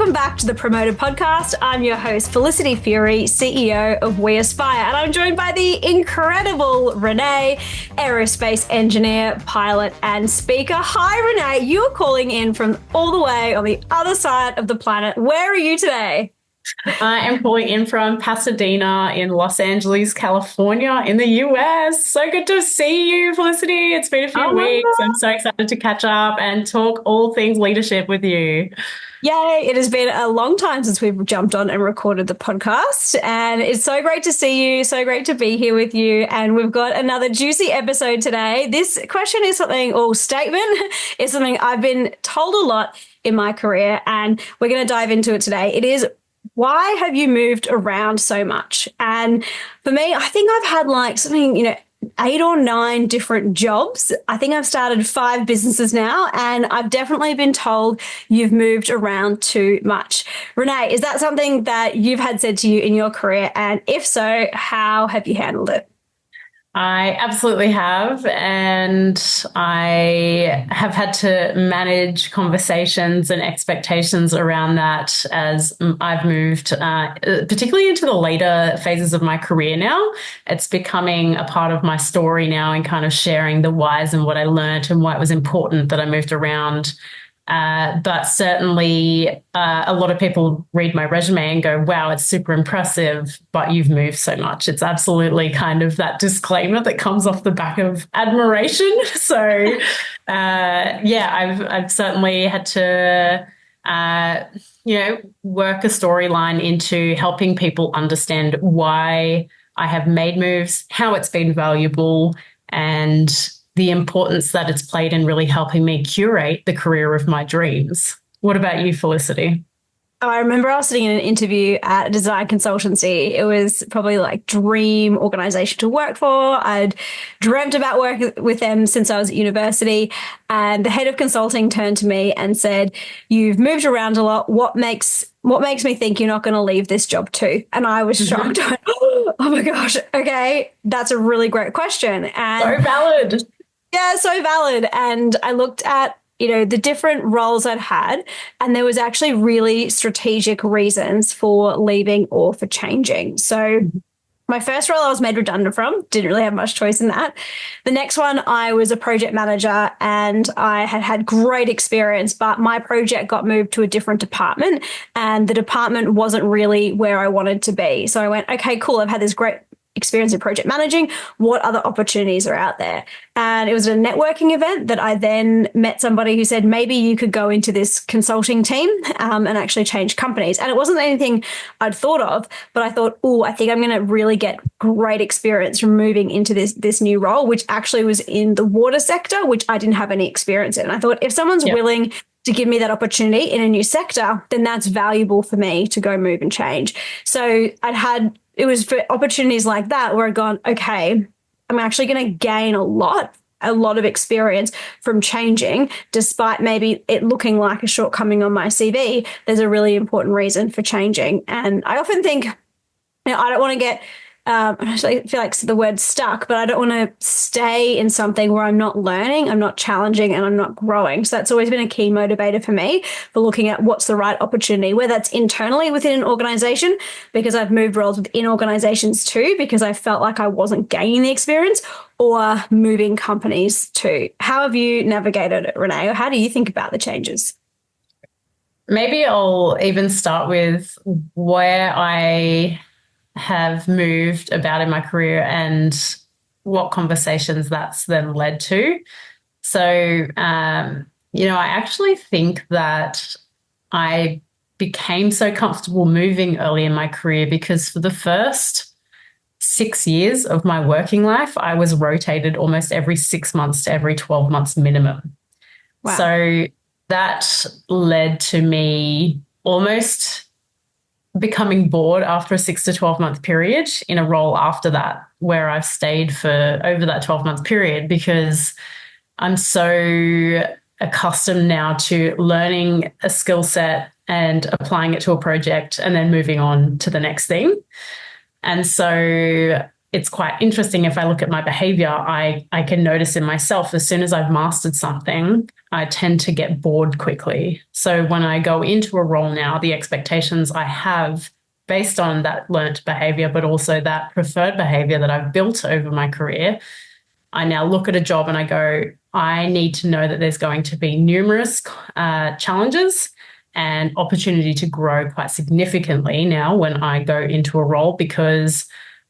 Welcome back to the Promoted Podcast. I'm your host, Felicity Fury, CEO of We Aspire, and I'm joined by the incredible Renee, aerospace engineer, pilot, and speaker. Hi, Renee. You're calling in from all the way on the other side of the planet. Where are you today? I am calling in from Pasadena in Los Angeles, California, in the US. So good to see you, Felicity. It's been a few weeks. I'm so excited to catch up and talk all things leadership with you. Yay, it has been a long time since we've jumped on and recorded the podcast, and it's so great to see you, so great to be here with you, and we've got another juicy episode today. This question is something, or statement, is something I've been told a lot in my career, and we're going to dive into it today. It is, why have you moved around so much? And for me, I think I've had like something, 8 or 9 different jobs. I think I've started 5 businesses now, and I've definitely been told you've moved around too much. Renee, is that something that you've had said to you in your career? And if so, how have you handled it? I absolutely have, and I have had to manage conversations and expectations around that as I've moved, particularly into the later phases of my career now. It's becoming a part of my story now and kind of sharing the whys and what I learned and why it was important that I moved around. But certainly a lot of people read my resume and go, wow, it's super impressive, but you've moved so much. It's absolutely kind of that disclaimer that comes off the back of admiration. So, I've certainly had to, work a storyline into helping people understand why I have made moves, how it's been valuable, and the importance that it's played in really helping me curate the career of my dreams. What about you, Felicity? I remember I was sitting in an interview at a design consultancy. It was probably like dream organization to work for. I'd dreamt about working with them since I was at university. And the head of consulting turned to me and said, "You've moved around a lot. What makes me think you're not going to leave this job too?" And I was shocked. Oh my gosh. Okay. That's a really great question. And so valid. Yeah, so valid. And I looked at, the different roles I'd had, and there was actually really strategic reasons for leaving or for changing. So my first role I was made redundant from, didn't really have much choice in that. The next one, I was a project manager and I had great experience, but my project got moved to a different department and the department wasn't really where I wanted to be. So I went, okay, cool. I've had this great experience in project managing. What other opportunities are out there? And it was a networking event that I then met somebody who said, maybe you could go into this consulting team and actually change companies. And it wasn't anything I'd thought of, but I thought, I think I'm going to really get great experience from moving into this new role, which actually was in the water sector, which I didn't have any experience in. And I thought if someone's willing to give me that opportunity in a new sector, then that's valuable for me to go move and change. So it was for opportunities like that where I'd gone, okay, I'm actually going to gain a lot of experience from changing, despite maybe it looking like a shortcoming on my CV. There's a really important reason for changing. And I often think, I don't want to get, I feel like the word stuck, but I don't want to stay in something where I'm not learning, I'm not challenging, and I'm not growing. So that's always been a key motivator for me for looking at what's the right opportunity, whether that's internally within an organization, because I've moved roles within organizations too, because I felt like I wasn't gaining the experience, or moving companies too. How have you navigated it, Renee? Or how do you think about the changes? Maybe I'll even start with where I have moved about in my career and what conversations that's then led to. So, I actually think that I became so comfortable moving early in my career because for the first 6 years of my working life, I was rotated almost every 6 months to every 12 months minimum. Wow. So that led to me almost becoming bored after a 6 to 12 month period in a role after that, where I've stayed for over that 12-month period because I'm so accustomed now to learning a skill set and applying it to a project and then moving on to the next thing. And so it's quite interesting. If I look at my behavior, I can notice in myself, as soon as I've mastered something, I tend to get bored quickly. So when I go into a role now, the expectations I have based on that learnt behavior, but also that preferred behavior that I've built over my career, I now look at a job and I go, I need to know that there's going to be numerous challenges and opportunity to grow quite significantly now when I go into a role, because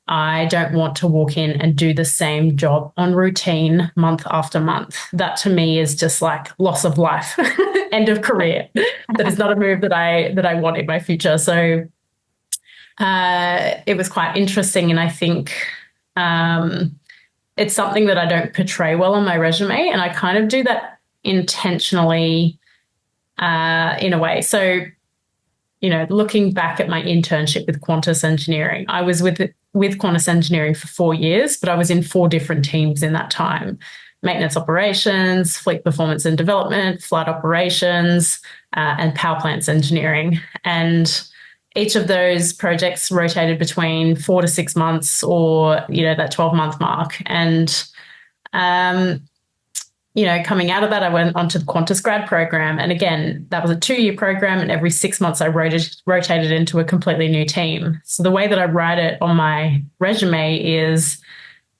I don't want to walk in and do the same job on routine month after month. That to me is just like loss of life, end of career. That is not a move that I want in my future. So it was quite interesting. And I think it's something that I don't portray well on my resume. And I kind of do that intentionally in a way. So, looking back at my internship with Qantas Engineering, I was with Qantas Engineering for 4 years, but I was in 4 different teams in that time: maintenance operations, fleet performance and development, flight operations, and power plants engineering. And each of those projects rotated between 4 to 6 months, or, that 12-month mark. And, coming out of that, I went onto the Qantas grad program. And again, that was a 2-year program. And every 6 months, I rotated into a completely new team. So the way that I write it on my resume is,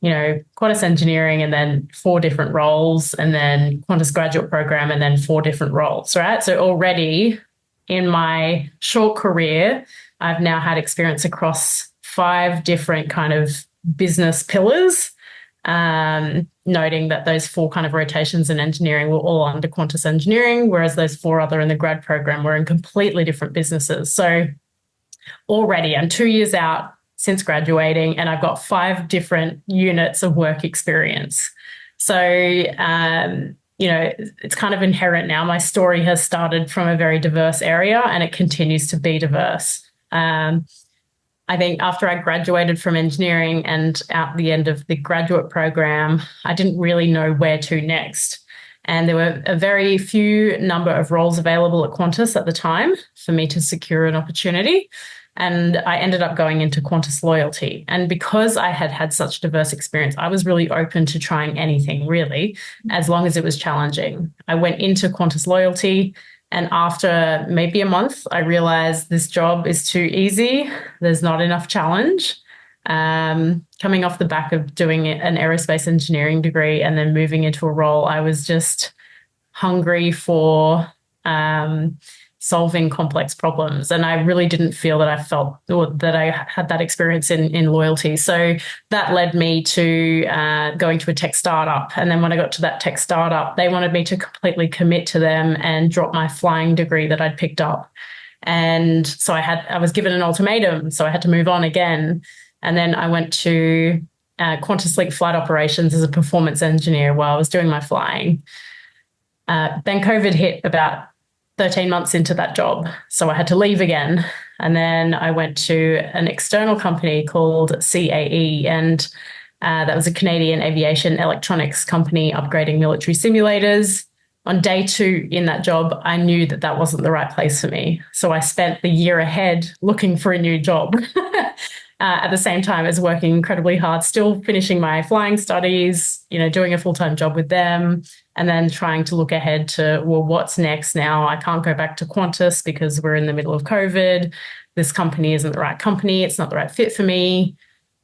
Qantas Engineering and then 4 different roles, and then Qantas graduate program and then 4 different roles, right? So already in my short career, I've now had experience across 5 different kind of business pillars, noting that those 4 kind of rotations in engineering were all under Qantas Engineering, whereas those 4 other in the grad program were in completely different businesses. So already I'm 2 years out since graduating, and I've got 5 different units of work experience. So, it's kind of inherent now. My story has started from a very diverse area, and it continues to be diverse. I think after I graduated from engineering and at the end of the graduate program, I didn't really know where to next. And there were a very few number of roles available at Qantas at the time for me to secure an opportunity. And I ended up going into Qantas Loyalty. And because I had had such diverse experience, I was really open to trying anything, really, as long as it was challenging. I went into Qantas Loyalty, and after maybe a month, I realized this job is too easy. There's not enough challenge. Coming off the back of doing an aerospace engineering degree and then moving into a role, I was just hungry for solving complex problems. And I really didn't feel that I felt, or that I had that experience in loyalty. So that led me to going to a tech startup. And then when I got to that tech startup, they wanted me to completely commit to them and drop my flying degree that I'd picked up. And so I was given an ultimatum, so I had to move on again. And then I went to Qantas Fleet Flight Operations as a performance engineer while I was doing my flying. Then COVID hit about 13 months into that job. So I had to leave again. And then I went to an external company called CAE, and that was a Canadian aviation electronics company upgrading military simulators. On day 2 in that job, I knew that that wasn't the right place for me. So I spent the year ahead looking for a new job at the same time as working incredibly hard, still finishing my flying studies, doing a full-time job with them, and then trying to look ahead to, well, what's next now? I can't go back to Qantas because we're in the middle of COVID. This company isn't the right company. It's not the right fit for me.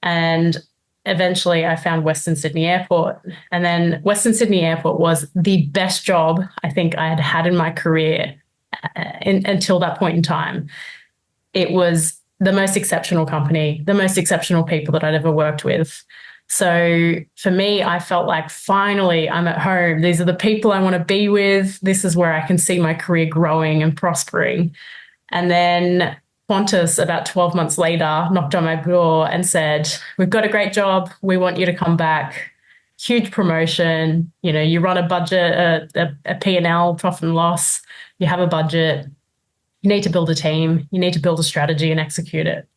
And eventually I found Western Sydney Airport. And then Western Sydney Airport was the best job I think I had had in my career until that point in time. It was the most exceptional company, the most exceptional people that I'd ever worked with. So for me, I felt like finally I'm at home. These are the people I want to be with. This is where I can see my career growing and prospering. And then Qantas, about 12 months later, knocked on my door and said, we've got a great job. We want you to come back. Huge promotion. You run a budget, a P&L, profit and loss. You have a budget. You need to build a team. You need to build a strategy and execute it.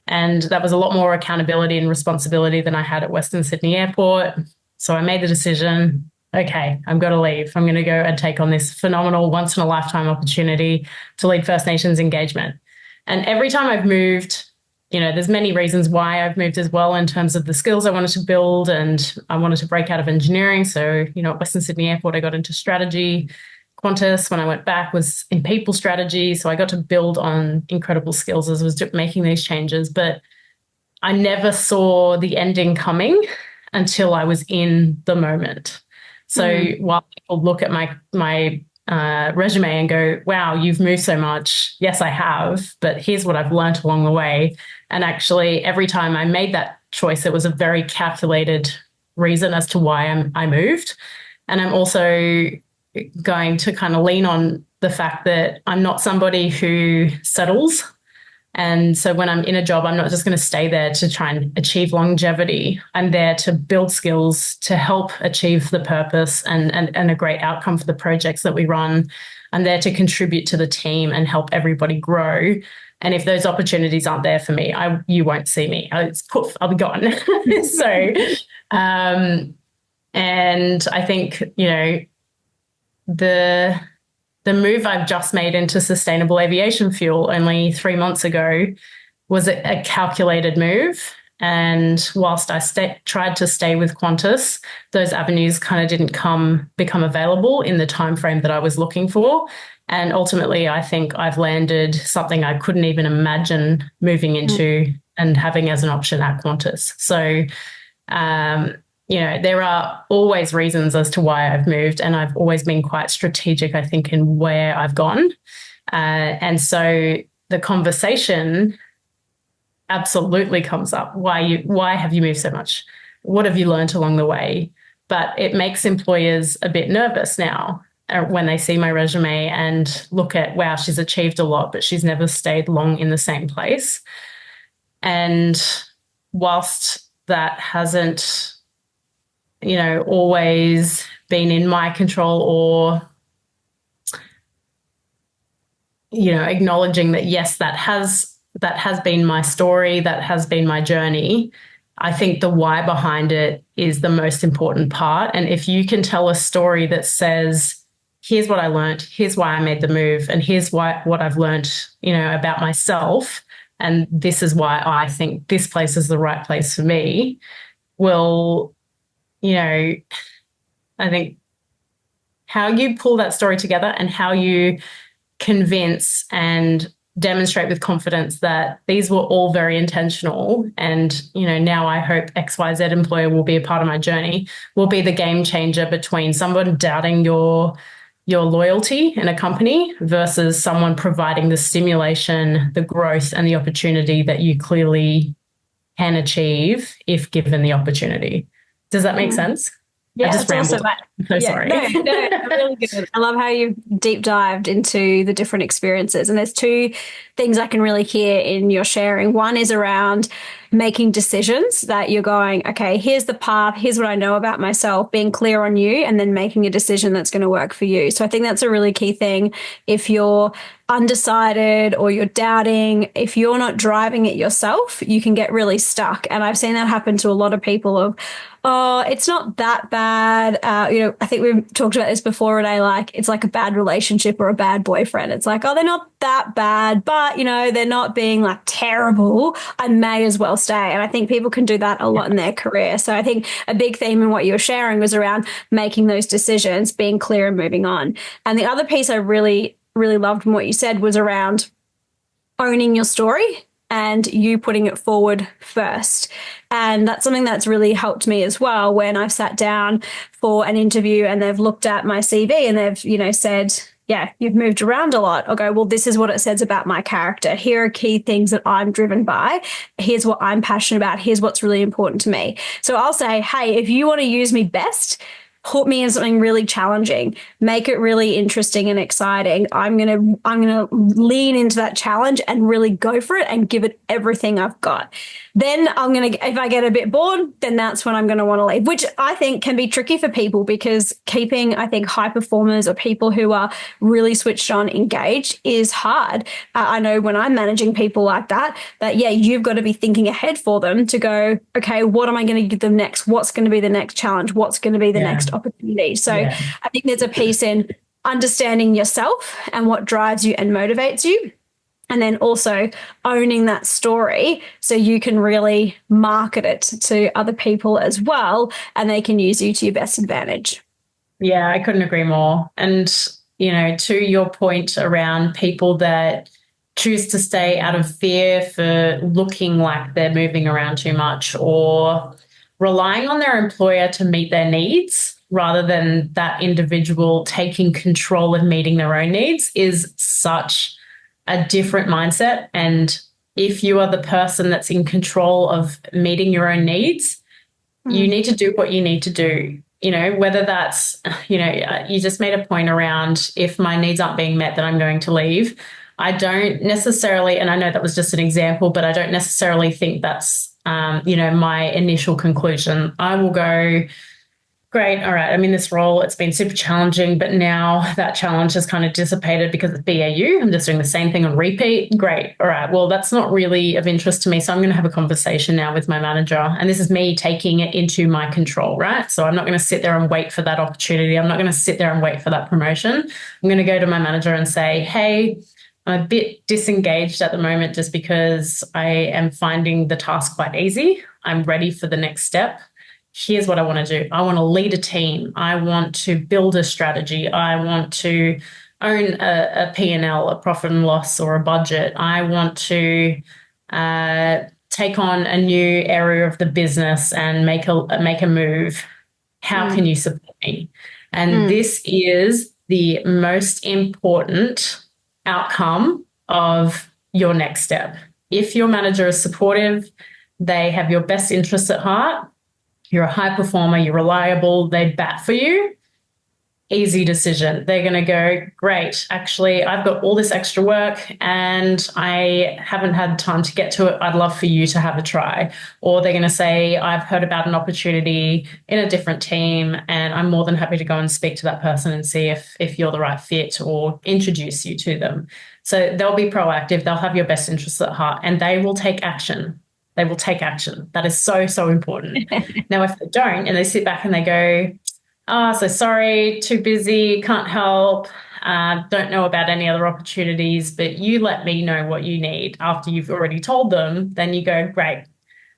And that was a lot more accountability and responsibility than I had at Western Sydney Airport. So I made the decision, okay, I'm going to leave. I'm going to go and take on this phenomenal once-in-a-lifetime opportunity to lead First Nations engagement. And every time I've moved there's many reasons why I've moved as well in terms of the skills I wanted to build, and I wanted to break out of engineering. So, at Western Sydney Airport, I got into strategy. Qantas, when I went back, was in people strategy. So I got to build on incredible skills as I was making these changes. But I never saw the ending coming until I was in the moment. So while people look at my resume and go, wow, you've moved so much. Yes, I have, but here's what I've learned along the way. And actually, every time I made that choice, it was a very calculated reason as to why I moved. And I'm also going to kind of lean on the fact that I'm not somebody who settles. And so when I'm in a job, I'm not just going to stay there to try and achieve longevity. I'm there to build skills to help achieve the purpose and a great outcome for the projects that we run. I'm there to contribute to the team and help everybody grow. And if those opportunities aren't there for me, you won't see me. I'll be gone. So, and I think, the move I've just made into sustainable aviation fuel only 3 months ago was a calculated move. And whilst I tried to stay with Qantas, those avenues kind of didn't become available in the timeframe that I was looking for. And ultimately, I think I've landed something I couldn't even imagine moving into and having as an option at Qantas. So, there are always reasons as to why I've moved, and I've always been quite strategic, I think, in where I've gone. And so the conversation absolutely comes up. Why have you moved so much? What have you learned along the way? But it makes employers a bit nervous now when they see my resume and look at, wow, she's achieved a lot, but she's never stayed long in the same place. And whilst that hasn't always been in my control, or, acknowledging that, yes, that has been my story, that has been my journey. I think the why behind it is the most important part. And if you can tell a story that says, here's what I learned, here's why I made the move, and here's what I've learned, about myself, and this is why I think this place is the right place for me, well, I think how you pull that story together and how you convince and demonstrate with confidence that these were all very intentional, and, now I hope XYZ employer will be a part of my journey, will be the game changer between someone doubting your loyalty in a company versus someone providing the stimulation, the growth, and the opportunity that you clearly can achieve if given the opportunity. Does that make sense? Yeah, I just rambled. I'm so sorry. No, really good. I love how you deep dived into the different experiences. And there's two things I can really hear in your sharing. One is around making decisions that you're going, okay, here's the path, here's what I know about myself, being clear on you, and then making a decision that's going to work for you. So I think that's a really key thing. If you're undecided or you're doubting, if you're not driving it yourself, you can get really stuck. And I've seen that happen to a lot of people of, oh, it's not that bad. I think we've talked about this before, Renee, like it's like a bad relationship or a bad boyfriend. It's like, oh, they're not that bad, but, they're not being like terrible. I may as well stay. And I think people can do that a lot in their career. So I think a big theme in what you were sharing was around making those decisions, being clear and moving on. And the other piece I really loved from what you said was around owning your story and you putting it forward first. And that's something that's really helped me as well when I've sat down for an interview and they've looked at my CV and they've, said, yeah, you've moved around a lot. I'll go, well, this is what it says about my character. Here are key things that I'm driven by. Here's what I'm passionate about. Here's what's really important to me. So I'll say, hey, if you want to use me best, put me in something really challenging, make it really interesting and exciting. I'm going to lean into that challenge and really go for it and give it everything I've got. Then if I get a bit bored, then that's when I'm going to want to leave, which I think can be tricky for people because keeping, I think, high performers or people who are really switched on, engaged is hard. I know when I'm managing people like that, yeah, you've got to be thinking ahead for them to go, okay, what am I going to give them next? What's going to be the next challenge? What's going to be the next opportunity? So I think there's a piece in understanding yourself and what drives you and motivates you. And then also owning that story so you can really market it to other people as well, and they can use you to your best advantage. Yeah, I couldn't agree more. And, to your point around people that choose to stay out of fear for looking like they're moving around too much or relying on their employer to meet their needs rather than that individual taking control of meeting their own needs is such a different mindset. And if you are the person that's in control of meeting your own needs, you need to do what you need to do. Whether that's, you just made a point around if my needs aren't being met, then I'm going to leave. I don't necessarily, and I know that was just an example, but I don't necessarily think that's, my initial conclusion. I will go, great, all right, I'm in this role. It's been super challenging, but now that challenge has kind of dissipated because it's BAU. I'm just doing the same thing on repeat. Great, all right, well, that's not really of interest to me. So I'm going to have a conversation now with my manager. And this is me taking it into my control, right? So I'm not going to sit there and wait for that opportunity. I'm not going to sit there and wait for that promotion. I'm going to go to my manager and say, hey, I'm a bit disengaged at the moment just because I am finding the task quite easy. I'm ready for the next step. Here's what I want to do. I want to lead a team. I want to build a strategy. I want to own a P&L, a profit and loss, or a budget. I want to take on a new area of the business and make a move. How can you support me? And this is the most important outcome of your next step. If your manager is supportive, they have your best interests at heart, you're a high performer, you're reliable, they bat for you, easy decision. They're going to go, great, actually, I've got all this extra work and I haven't had time to get to it. I'd love for you to have a try. Or they're going to say, I've heard about an opportunity in a different team and I'm more than happy to go and speak to that person and see if you're the right fit or introduce you to them. So they'll be proactive. They'll have your best interests at heart and they will take action. They will take action. That is so, so important. Now, if they don't and they sit back and they go, so sorry, too busy, can't help, don't know about any other opportunities, but you let me know what you need after you've already told them, then you go, great.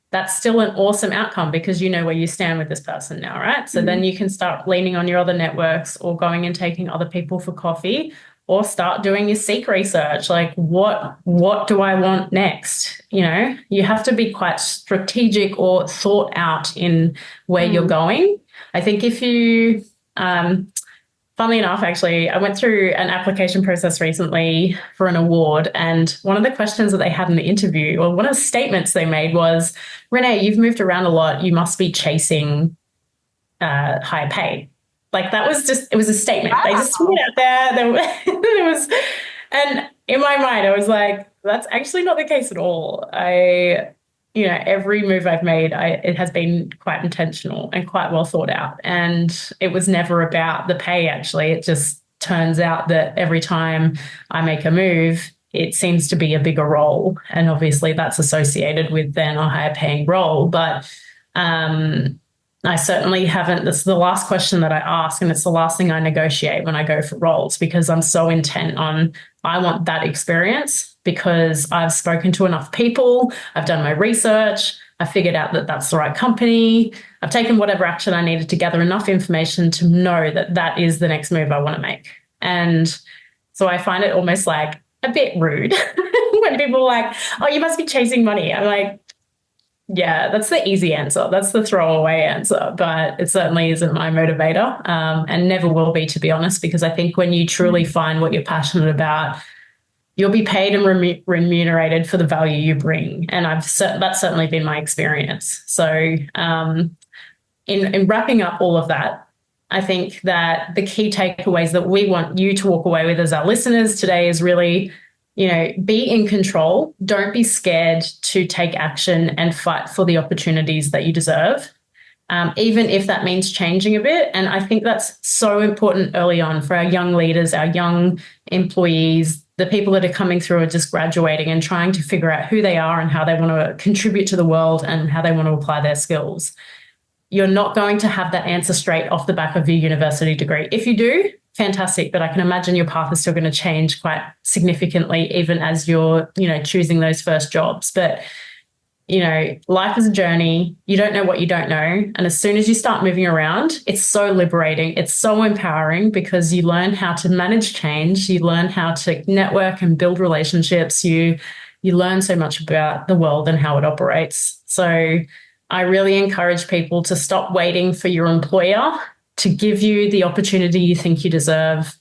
That's still an awesome outcome because you know where you stand with this person now, right? So then you can start leaning on your other networks or going and taking other people for coffee or start doing your seek research. Like what do I want next? You have to be quite strategic or thought out in where you're going. I think if you, funnily enough, actually, I went through an application process recently for an award. And one of the questions that they had in the interview, or one of the statements they made was, Renee, you've moved around a lot. You must be chasing higher pay. Like that was it was a statement. Wow. They just put it out there. And in my mind, I was like, that's actually not the case at all. Every move I've made, it has been quite intentional and quite well thought out. And it was never about the pay, actually. It just turns out that every time I make a move, it seems to be a bigger role. And obviously that's associated with then a higher paying role. But I certainly haven't. This is the last question that I ask, and it's the last thing I negotiate when I go for roles because I'm so intent on I want that experience because I've spoken to enough people, I've done my research, I figured out that that's the right company, I've taken whatever action I needed to gather enough information to know that that is the next move I want to make. And so I find it almost like a bit rude when people are like, oh, you must be chasing money. I'm like, yeah, that's the easy answer. That's the throwaway answer, but it certainly isn't my motivator and never will be, to be honest, because I think when you truly find what you're passionate about, you'll be paid and remunerated for the value you bring. And that's certainly been my experience. So in wrapping up all of that, I think that the key takeaways that we want you to walk away with as our listeners today is really, be in control. Don't be scared to take action and fight for the opportunities that you deserve, even if that means changing a bit. And I think that's so important early on for our young leaders, our young employees, the people that are coming through and just graduating and trying to figure out who they are and how they want to contribute to the world and how they want to apply their skills. You're not going to have that answer straight off the back of your university degree. If you do, fantastic, but I can imagine your path is still going to change quite significantly, even as you're, choosing those first jobs. But, life is a journey. You don't know what you don't know. And as soon as you start moving around, it's so liberating. It's so empowering because you learn how to manage change. You learn how to network and build relationships. You learn so much about the world and how it operates. So I really encourage people to stop waiting for your employer to give you the opportunity you think you deserve.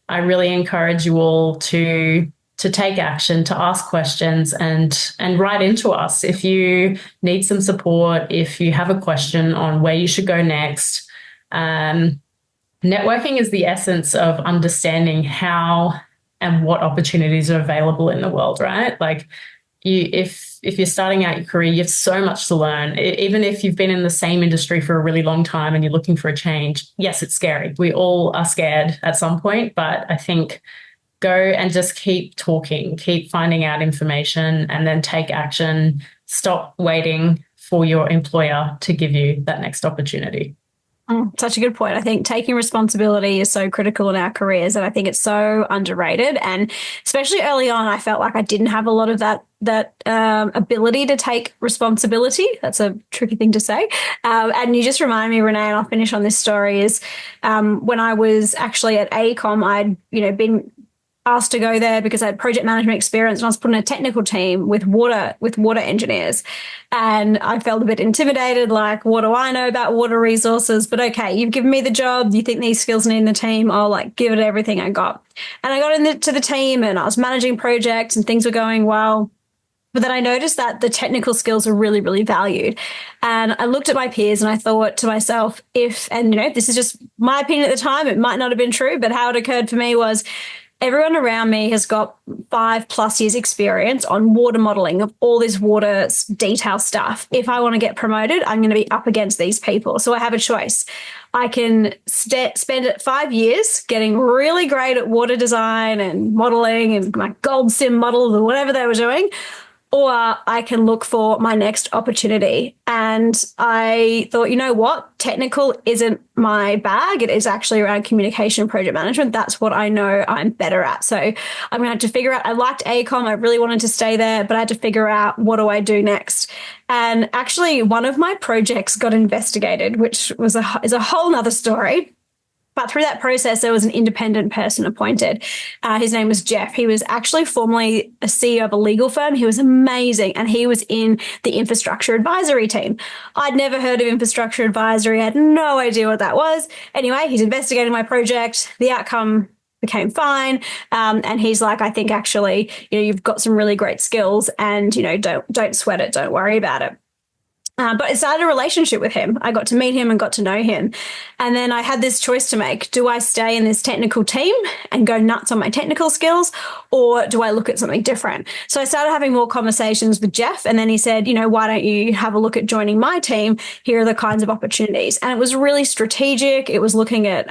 I really encourage you all to take action, to ask questions and write into us. If you need some support, if you have a question on where you should go next, networking is the essence of understanding how and what opportunities are available in the world, right? Like if you're starting out your career, you have so much to learn. Even if you've been in the same industry for a really long time and you're looking for a change, yes, it's scary. We all are scared at some point, but I think go and just keep talking, keep finding out information, and then take action. Stop waiting for your employer to give you that next opportunity. Such a good point. I think taking responsibility is so critical in our careers, and I think it's so underrated. And especially early on, I felt like I didn't have a lot of that ability to take responsibility. That's a tricky thing to say. And you just remind me, Renee, and I'll finish on this story, is when I was actually at AECOM, I'd been asked to go there because I had project management experience, and I was put in a technical team with water engineers. And I felt a bit intimidated, like, what do I know about water resources? But okay, you've given me the job. You think these skills need in the team? I'll give it everything I got. And I got into the team and I was managing projects and things were going well. But then I noticed that the technical skills are really, really valued. And I looked at my peers and I thought to myself, this is just my opinion at the time, it might not have been true, but how it occurred for me was, everyone around me has got 5+ years experience on water modeling of all this water detail stuff. If I want to get promoted, I'm going to be up against these people. So I have a choice. I can spend 5 years getting really great at water design and modeling and my gold sim model or whatever they were doing, or I can look for my next opportunity. And I thought, you know what? Technical isn't my bag. It is actually around communication and project management. That's what I know I'm better at. So I'm going to have to figure out, I liked AECOM. I really wanted to stay there, but I had to figure out, what do I do next? And actually, one of my projects got investigated, which is a whole nother story. But through that process, there was an independent person appointed. His name was Jeff. He was actually formerly a CEO of a legal firm. He was amazing. And he was in the infrastructure advisory team. I'd never heard of infrastructure advisory. I had no idea what that was. Anyway, he's investigating my project. The outcome became fine. And he's like, I think actually, you've got some really great skills and, don't sweat it. Don't worry about it. But I started a relationship with him. I got to meet him and got to know him. And then I had this choice to make. Do I stay in this technical team and go nuts on my technical skills, or do I look at something different? So I started having more conversations with Jeff. And then he said, why don't you have a look at joining my team? Here are the kinds of opportunities. And it was really strategic. It was looking at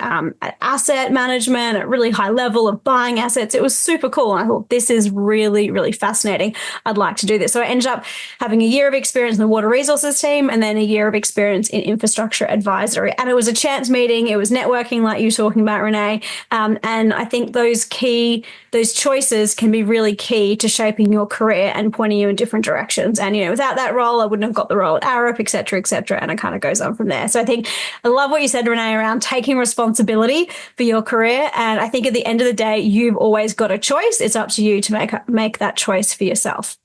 asset management at really high level of buying assets. It was super cool. And I thought, this is really, really fascinating. I'd like to do this. So I ended up having a year of experience in the water resources team and then a year of experience in infrastructure advisory. And it was a chance meeting. It was networking like you were talking about, Renee. And I think those choices can be really key to shaping your career and pointing you in different directions. And, without that role, I wouldn't have got the role at Arup, et cetera, et cetera. And it kind of goes on from there. So I think I love what you said, Renee, around taking responsibility for your career. And I think at the end of the day, you've always got a choice. It's up to you to make that choice for yourself.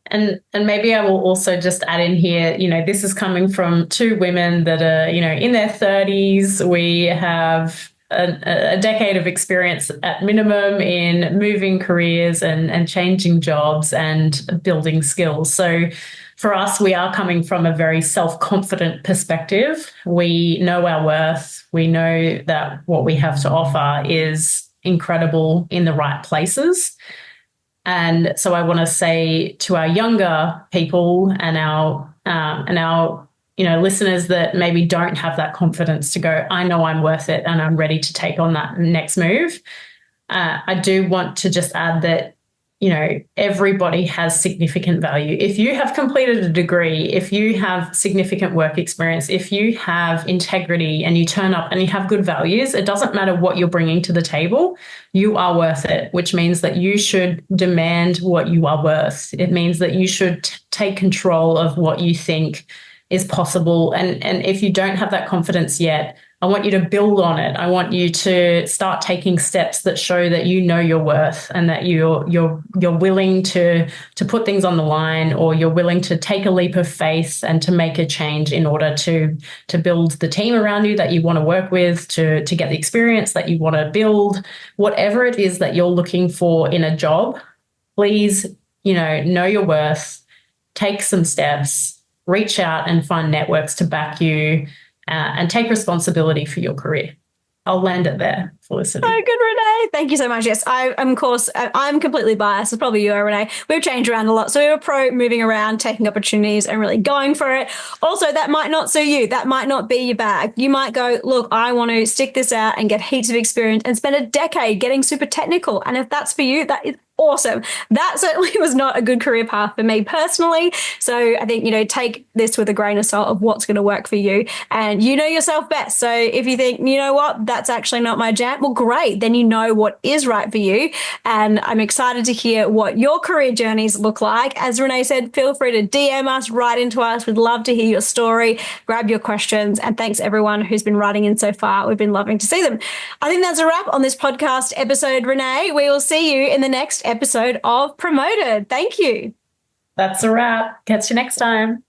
And maybe I will also just add in here, this is coming from two women that are, in their 30s. We have a decade of experience at minimum in moving careers and changing jobs and building skills. So for us, we are coming from a very self-confident perspective. We know our worth. We know that what we have to offer is incredible in the right places. And so I want to say to our younger people and our listeners that maybe don't have that confidence to go, I know I'm worth it and I'm ready to take on that next move. I do want to just add that everybody has significant value. If you have completed a degree, if you have significant work experience, if you have integrity and you turn up and you have good values, it doesn't matter what you're bringing to the table, you are worth it, which means that you should demand what you are worth. It means that you should take control of what you think is possible. And if you don't have that confidence yet, I want you to build on it. I want you to start taking steps that show that you know your worth and that you're willing to put things on the line, or you're willing to take a leap of faith and to make a change in order to build the team around you that you want to work with, to get the experience that you want to build. Whatever it is that you're looking for in a job, please, know your worth, take some steps, reach out and find networks to back you, and take responsibility for your career. I'll land it there, Felicity. Oh, good, Renee. Thank you so much. Yes, I'm completely biased. It's probably you, Renee. We've changed around a lot. So we were pro moving around, taking opportunities and really going for it. Also, that might not suit you. That might not be your bag. You might go, look, I want to stick this out and get heaps of experience and spend a decade getting super technical. And if that's for you, that is awesome. That certainly was not a good career path for me personally. So I think, take this with a grain of salt of what's going to work for you, and you know yourself best. So if you think, you know what, that's actually not my jam, well, great. Then you know what is right for you. And I'm excited to hear what your career journeys look like. As Renee said, feel free to DM us, write into us. We'd love to hear your story, grab your questions. And thanks everyone who's been writing in so far. We've been loving to see them. I think that's a wrap on this podcast episode, Renee. We will see you in the next episode of Promoted. Thank you. That's a wrap. Catch you next time.